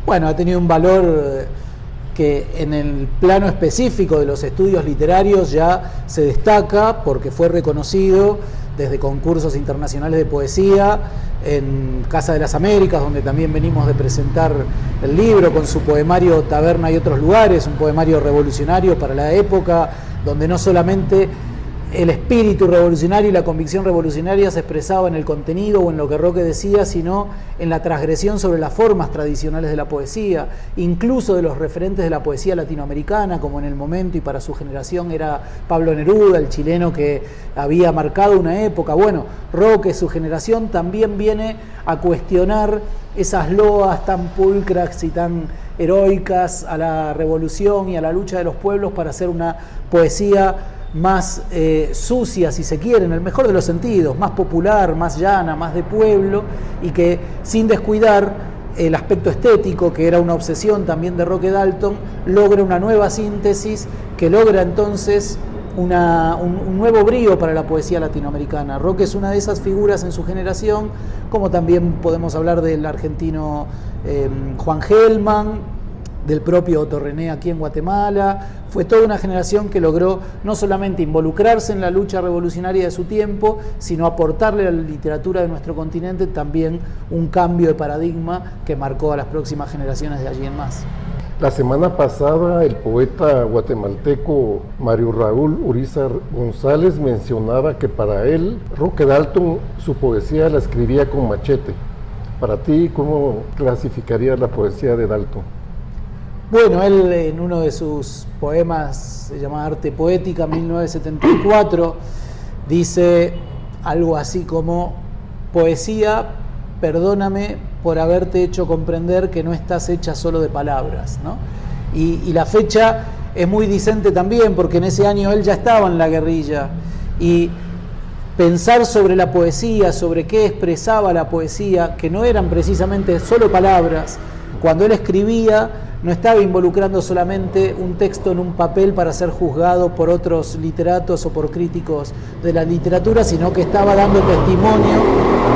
Bueno, ha tenido un valor que en el plano específico de los estudios literarios ya se destaca porque fue reconocido desde concursos internacionales de poesía, en Casa de las Américas, donde también venimos de presentar el libro con su poemario Taberna y otros lugares, un poemario revolucionario para la época, donde no solamente el espíritu revolucionario y la convicción revolucionaria se expresaba en el contenido o en lo que Roque decía, sino en la transgresión sobre las formas tradicionales de la poesía, incluso de los referentes de la poesía latinoamericana, como en el momento y para su generación era Pablo Neruda, el chileno que había marcado una época. Bueno, Roque, su generación, también viene a cuestionar esas loas tan pulcras y tan heroicas a la revolución y a la lucha de los pueblos para hacer una poesía más sucia, si se quiere, en el mejor de los sentidos, más popular, más llana, más de pueblo, y que sin descuidar el aspecto estético, que era una obsesión también de Roque Dalton, logra una nueva síntesis que logra entonces un nuevo brío para la poesía latinoamericana. Roque es una de esas figuras en su generación, como también podemos hablar del argentino Juan Gelman, del propio Otto René aquí en Guatemala. Fue toda una generación que logró no solamente involucrarse en la lucha revolucionaria de su tiempo, sino aportarle a la literatura de nuestro continente también un cambio de paradigma que marcó a las próximas generaciones de allí en más. La semana pasada el poeta guatemalteco Mario Raúl Urizar González mencionaba que para él Roque Dalton su poesía la escribía con machete. Para ti, ¿cómo clasificarías la poesía de Dalton? Bueno, él en uno de sus poemas, se llama Arte Poética, 1974, dice algo así como: poesía, perdóname por haberte hecho comprender que no estás hecha solo de palabras, ¿no? Y la fecha es muy dicente también, porque en ese año él ya estaba en la guerrilla, y pensar sobre la poesía, sobre qué expresaba la poesía, que no eran precisamente solo palabras. Cuando él escribía, no estaba involucrando solamente un texto en un papel para ser juzgado por otros literatos o por críticos de la literatura, sino que estaba dando testimonio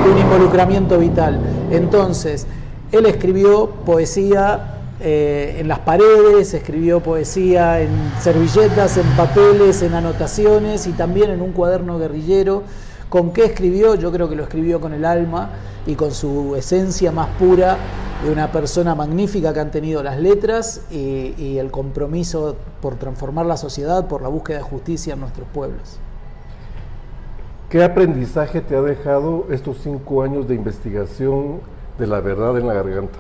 de un involucramiento vital. Entonces, él escribió poesía en las paredes, escribió poesía en servilletas, en papeles, en anotaciones y también en un cuaderno guerrillero. ¿Con qué escribió? Yo creo que lo escribió con el alma y con su esencia más pura de una persona magnífica que han tenido las letras y el compromiso por transformar la sociedad, por la búsqueda de justicia en nuestros pueblos. ¿Qué aprendizaje te ha dejado estos 5 años de investigación de la verdad en la garganta?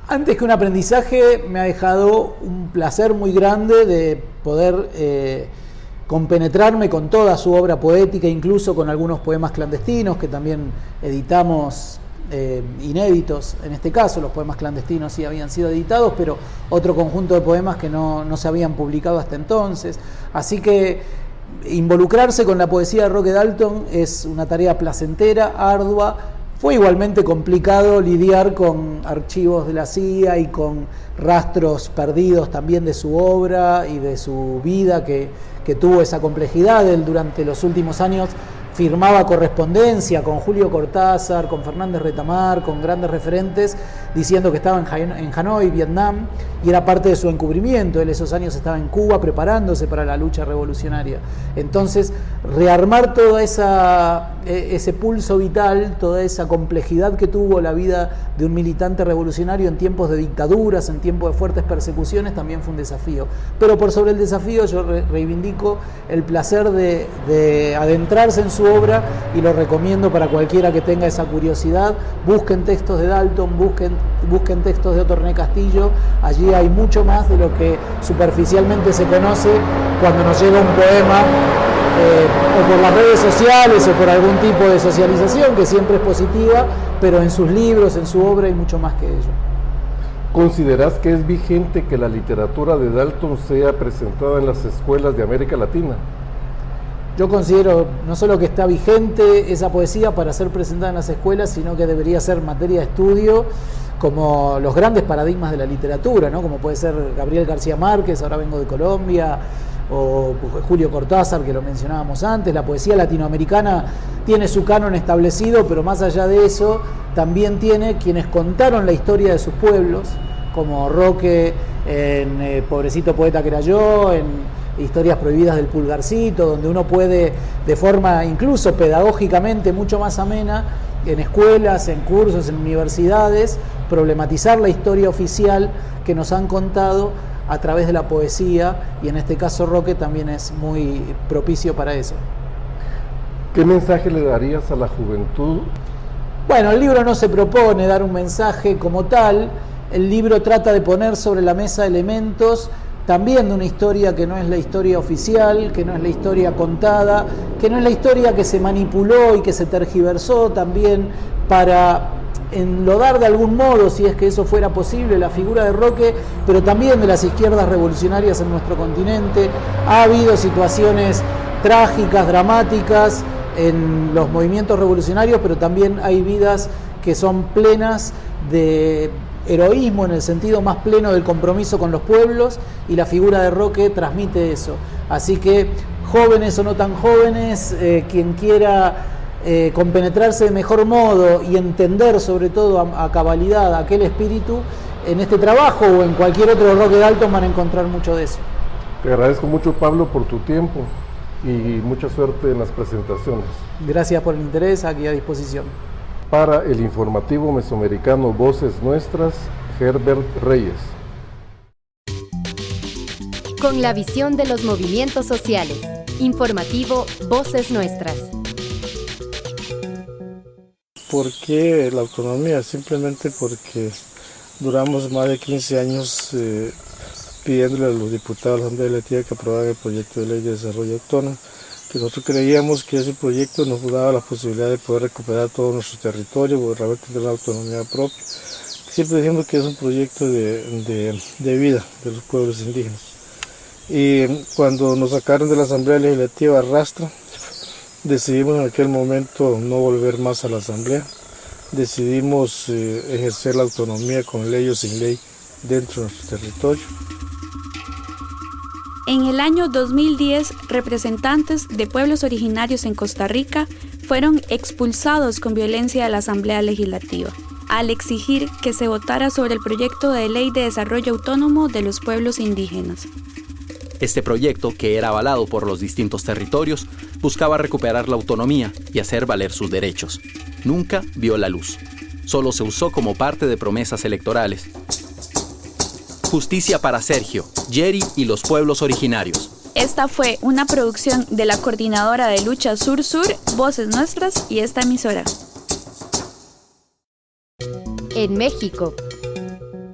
Antes que un aprendizaje, me ha dejado un placer muy grande de poder compenetrarme con toda su obra poética, incluso con algunos poemas clandestinos que también editamos, inéditos. En este caso los poemas clandestinos sí habían sido editados, pero otro conjunto de poemas que no se habían publicado hasta entonces. Así que involucrarse con la poesía de Roque Dalton es una tarea placentera, ardua. Fue igualmente complicado lidiar con archivos de la CIA y con rastros perdidos también de su obra y de su vida que tuvo esa complejidad. Él durante los últimos años firmaba correspondencia con Julio Cortázar, con Fernández Retamar, con grandes referentes, diciendo que estaba en Hanoi, Vietnam, y era parte de su encubrimiento. Él esos años estaba en Cuba preparándose para la lucha revolucionaria. Entonces, rearmar todo ese pulso vital, toda esa complejidad que tuvo la vida de un militante revolucionario en tiempos de dictaduras, en tiempos de fuertes persecuciones, también fue un desafío. Pero por sobre el desafío yo reivindico el placer de adentrarse en su obra, y lo recomiendo para cualquiera que tenga esa curiosidad. Busquen textos de Dalton, busquen textos de Otto René Castillo. Allí hay mucho más de lo que superficialmente se conoce cuando nos llega un poema o por las redes sociales o por algún tipo de socialización, que siempre es positiva, pero en sus libros, en su obra hay mucho más que ello. ¿Considerás que es vigente que la literatura de Dalton sea presentada en las escuelas de América Latina? Yo considero no solo que está vigente esa poesía para ser presentada en las escuelas, sino que debería ser materia de estudio como los grandes paradigmas de la literatura, ¿no? Como puede ser Gabriel García Márquez, Ahora vengo de Colombia, o Julio Cortázar, que lo mencionábamos antes. La poesía latinoamericana tiene su canon establecido, pero más allá de eso, también tiene quienes contaron la historia de sus pueblos, como Roque en Pobrecito Poeta que era yo, en Historias Prohibidas del Pulgarcito, donde uno puede, de forma incluso pedagógicamente mucho más amena, en escuelas, en cursos, en universidades, problematizar la historia oficial que nos han contado a través de la poesía, y en este caso Roque también es muy propicio para eso. ¿Qué mensaje le darías a la juventud? Bueno, el libro no se propone dar un mensaje como tal, el libro trata de poner sobre la mesa elementos también de una historia que no es la historia oficial, que no es la historia contada, que no es la historia que se manipuló y que se tergiversó también para enlodar de algún modo, si es que eso fuera posible, la figura de Roque, pero también de las izquierdas revolucionarias en nuestro continente. Ha habido situaciones trágicas, dramáticas en los movimientos revolucionarios, pero también hay vidas que son plenas de heroísmo en el sentido más pleno del compromiso con los pueblos, y la figura de Roque transmite eso. Así que jóvenes o no tan jóvenes, quien quiera compenetrarse de mejor modo y entender sobre todo a cabalidad aquel espíritu, en este trabajo o en cualquier otro de Roque Dalton van a encontrar mucho de eso. Te agradezco mucho, Pablo, por tu tiempo y mucha suerte en las presentaciones. Gracias por el interés, aquí a disposición. Para el informativo mesoamericano Voces Nuestras, Herbert Reyes. Con la visión de los movimientos sociales. Informativo Voces Nuestras. ¿Por qué la autonomía? Simplemente porque duramos más de 15 años pidiéndole a los diputados de la Asamblea Legislativa que aprobaran el proyecto de ley de desarrollo autónomo, que nosotros creíamos que ese proyecto nos daba la posibilidad de poder recuperar todo nuestro territorio, o realmente tener la autonomía propia. Siempre diciendo que es un proyecto de vida de los pueblos indígenas. Y cuando nos sacaron de la Asamblea Legislativa a rastra, decidimos en aquel momento no volver más a la Asamblea. Decidimos ejercer la autonomía con ley o sin ley dentro de nuestro territorio. En el año 2010, representantes de pueblos originarios en Costa Rica fueron expulsados con violencia de la Asamblea Legislativa, al exigir que se votara sobre el proyecto de ley de desarrollo autónomo de los pueblos indígenas. Este proyecto, que era avalado por los distintos territorios, buscaba recuperar la autonomía y hacer valer sus derechos. Nunca vio la luz. Solo se usó como parte de promesas electorales. Justicia para Sergio, Jerry y los pueblos originarios. Esta fue una producción de la Coordinadora de Lucha Sur-Sur, Voces Nuestras y esta emisora. En México.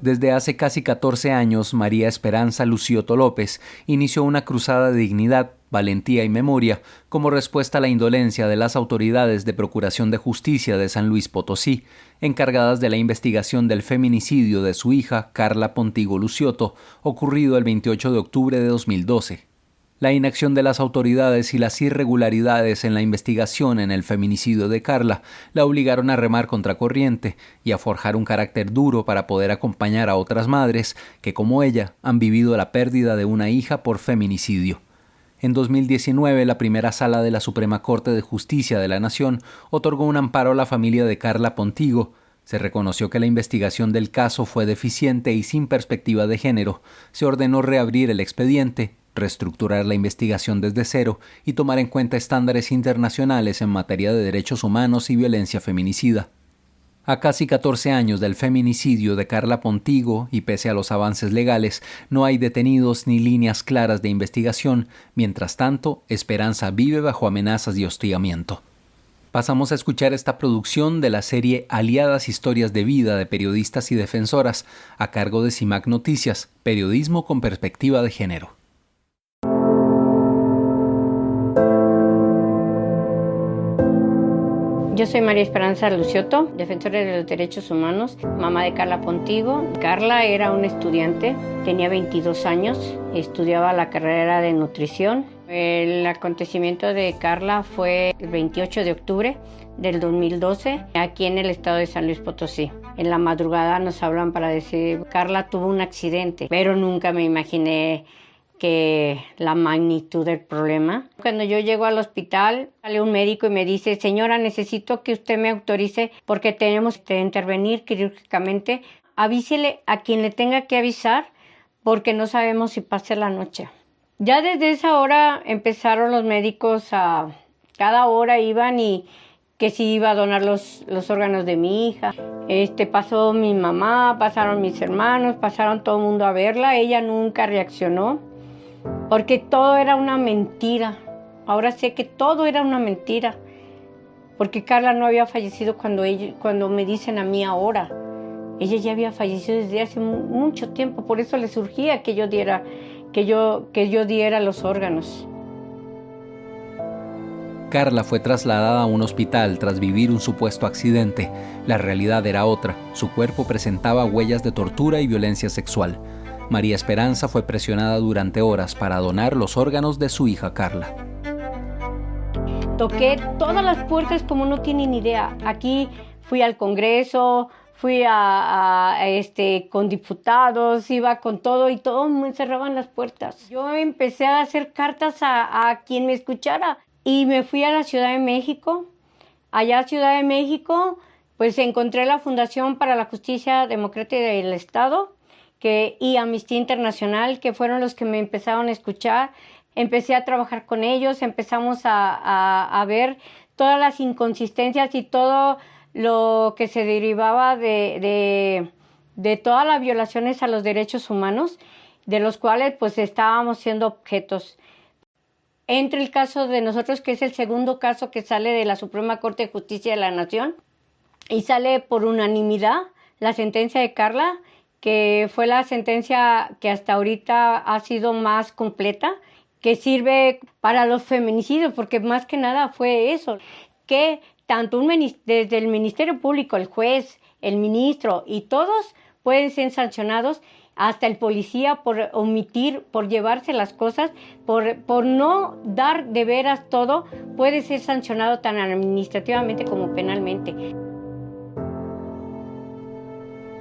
Desde hace casi 14 años, María Esperanza Lucioto López inició una cruzada de dignidad, valentía y memoria como respuesta a la indolencia de las autoridades de Procuración de Justicia de San Luis Potosí, encargadas de la investigación del feminicidio de su hija, Carla Pontigo Lucioto, ocurrido el 28 de octubre de 2012. La inacción de las autoridades y las irregularidades en la investigación en el feminicidio de Carla la obligaron a remar contracorriente y a forjar un carácter duro para poder acompañar a otras madres que, como ella, han vivido la pérdida de una hija por feminicidio. En 2019, la primera sala de la Suprema Corte de Justicia de la Nación otorgó un amparo a la familia de Carla Pontigo. Se reconoció que la investigación del caso fue deficiente y sin perspectiva de género. Se ordenó reabrir el expediente, reestructurar la investigación desde cero y tomar en cuenta estándares internacionales en materia de derechos humanos y violencia feminicida. A casi 14 años del feminicidio de Carla Pontigo, y pese a los avances legales, no hay detenidos ni líneas claras de investigación. Mientras tanto, Esperanza vive bajo amenazas y hostigamiento. Pasamos a escuchar esta producción de la serie Aliadas Historias de Vida de Periodistas y Defensoras, a cargo de CIMAC Noticias, periodismo con perspectiva de género. Yo soy María Esperanza Lucioto, defensora de los derechos humanos, mamá de Carla Pontigo. Carla era una estudiante, tenía 22 años, estudiaba la carrera de nutrición. El acontecimiento de Carla fue el 28 de octubre del 2012, aquí en el estado de San Luis Potosí. En la madrugada nos hablan para decir, Carla tuvo un accidente, pero nunca me imaginé que la magnitud del problema. Cuando yo llego al hospital, sale un médico y me dice, señora, necesito que usted me autorice porque tenemos que intervenir quirúrgicamente. Avísele a quien le tenga que avisar porque no sabemos si pase la noche. Ya desde esa hora empezaron los médicos cada hora iban y que si iba a donar los órganos de mi hija. Pasó mi mamá, pasaron mis hermanos, pasaron todo el mundo a verla. Ella nunca reaccionó. Porque todo era una mentira. Ahora sé que todo era una mentira. Porque Carla no había fallecido cuando me dicen a mí ahora. Ella ya había fallecido desde hace mucho tiempo. Por eso le surgía que yo diera los órganos. Carla fue trasladada a un hospital tras vivir un supuesto accidente. La realidad era otra. Su cuerpo presentaba huellas de tortura y violencia sexual. María Esperanza fue presionada durante horas para donar los órganos de su hija Carla. Toqué todas las puertas como no tienen idea. Aquí fui al Congreso, fui con diputados, iba con todo y todos me cerraban las puertas. Yo empecé a hacer cartas a quien me escuchara y me fui a la Ciudad de México. Allá en Ciudad de México pues encontré la Fundación para la Justicia Democrática del Estado y Amnistía Internacional, que fueron los que me empezaron a escuchar. Empecé a trabajar con ellos, empezamos a ver todas las inconsistencias y todo lo que se derivaba de todas las violaciones a los derechos humanos, de los cuales pues estábamos siendo objetos. Entre el caso de nosotros, que es el segundo caso que sale de la Suprema Corte de Justicia de la Nación, y sale por unanimidad la sentencia de Carla, que fue la sentencia que hasta ahorita ha sido más completa, que sirve para los feminicidios, porque más que nada fue eso, que tanto desde el Ministerio Público, el juez, el ministro y todos pueden ser sancionados, hasta el policía por omitir, por llevarse las cosas, por no dar de veras todo, puede ser sancionado tan administrativamente como penalmente.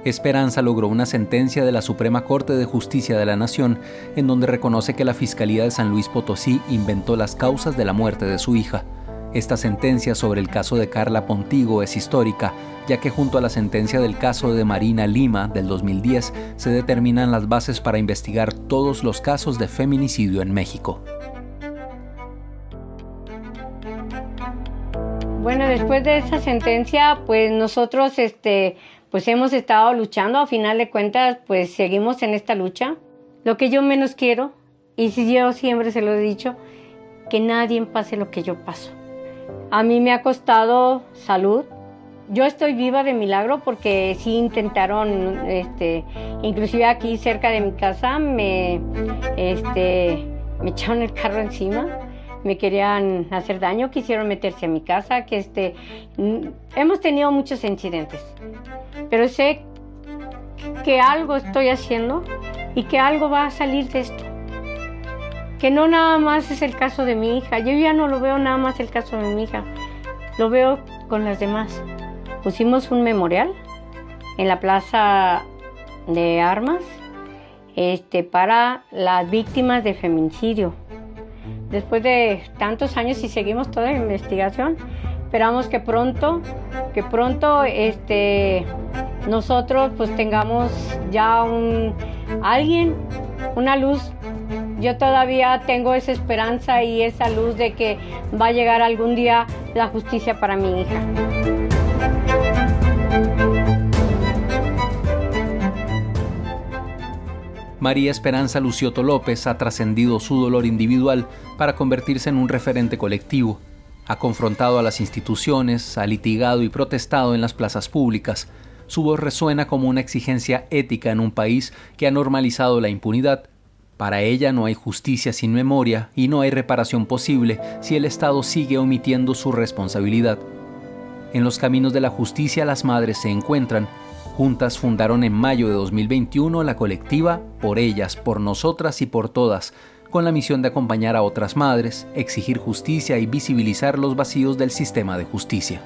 Esperanza logró una sentencia de la Suprema Corte de Justicia de la Nación en donde reconoce que la Fiscalía de San Luis Potosí inventó las causas de la muerte de su hija. Esta sentencia sobre el caso de Carla Pontigo es histórica, ya que junto a la sentencia del caso de Marina Lima del 2010 se determinan las bases para investigar todos los casos de feminicidio en México. Bueno, después de esa sentencia, pues nosotros pues hemos estado luchando. A final de cuentas, pues seguimos en esta lucha. Lo que yo menos quiero, y si yo siempre se lo he dicho, que nadie pase lo que yo paso. A mí me ha costado salud. Yo estoy viva de milagro porque sí intentaron, inclusive aquí cerca de mi casa, me echaron el carro encima. Me querían hacer daño, quisieron meterse a mi casa, hemos tenido muchos incidentes, pero sé que algo estoy haciendo y que algo va a salir de esto, que no nada más es el caso de mi hija. Yo ya no lo veo nada más el caso de mi hija, lo veo con las demás. Pusimos un memorial en la Plaza de Armas para las víctimas de feminicidio. Después de tantos años y seguimos toda la investigación, esperamos que pronto nosotros pues tengamos ya una luz. Yo todavía tengo esa esperanza y esa luz de que va a llegar algún día la justicia para mi hija. María Esperanza Lucioto López ha trascendido su dolor individual para convertirse en un referente colectivo. Ha confrontado a las instituciones, ha litigado y protestado en las plazas públicas. Su voz resuena como una exigencia ética en un país que ha normalizado la impunidad. Para ella no hay justicia sin memoria y no hay reparación posible si el Estado sigue omitiendo su responsabilidad. En los caminos de la justicia las madres se encuentran. Juntas fundaron en mayo de 2021 la colectiva Por Ellas, por Nosotras y por Todas, con la misión de acompañar a otras madres, exigir justicia y visibilizar los vacíos del sistema de justicia.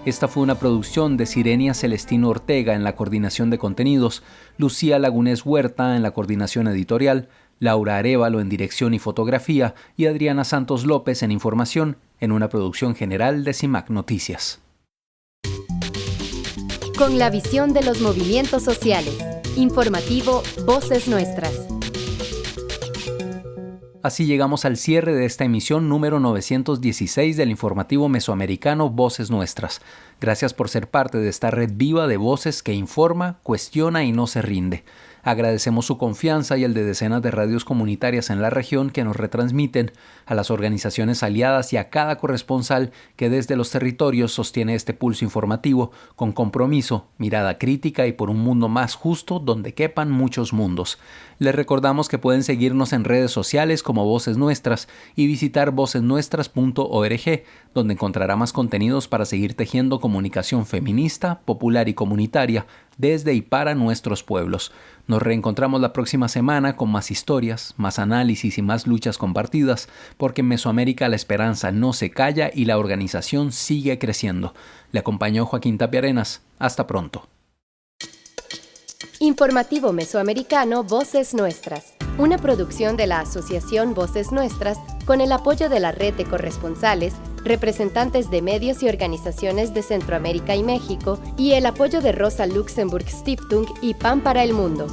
Esta fue una producción de Sirenia Celestino Ortega en la coordinación de contenidos, Lucía Lagunes Huerta en la coordinación editorial, Laura Arévalo en dirección y fotografía y Adriana Santos López en información, en una producción general de CIMAC Noticias. Con la visión de los movimientos sociales. Informativo Voces Nuestras. Así llegamos al cierre de esta emisión número 916 del informativo mesoamericano Voces Nuestras. Gracias por ser parte de esta red viva de voces que informa, cuestiona y no se rinde. Agradecemos su confianza y el de decenas de radios comunitarias en la región que nos retransmiten, a las organizaciones aliadas y a cada corresponsal que desde los territorios sostiene este pulso informativo con compromiso, mirada crítica y por un mundo más justo donde quepan muchos mundos. Les recordamos que pueden seguirnos en redes sociales como Voces Nuestras y visitar vocesnuestras.org, donde encontrará más contenidos para seguir tejiendo comunicación feminista, popular y comunitaria desde y para nuestros pueblos. Nos reencontramos la próxima semana con más historias, más análisis y más luchas compartidas, porque en Mesoamérica la esperanza no se calla y la organización sigue creciendo. Le acompañó Joaquín Tapia Arenas. Hasta pronto. Informativo Mesoamericano Voces Nuestras, una producción de la Asociación Voces Nuestras con el apoyo de la red de corresponsales, representantes de medios y organizaciones de Centroamérica y México y el apoyo de Rosa Luxemburg Stiftung y Pan para el Mundo.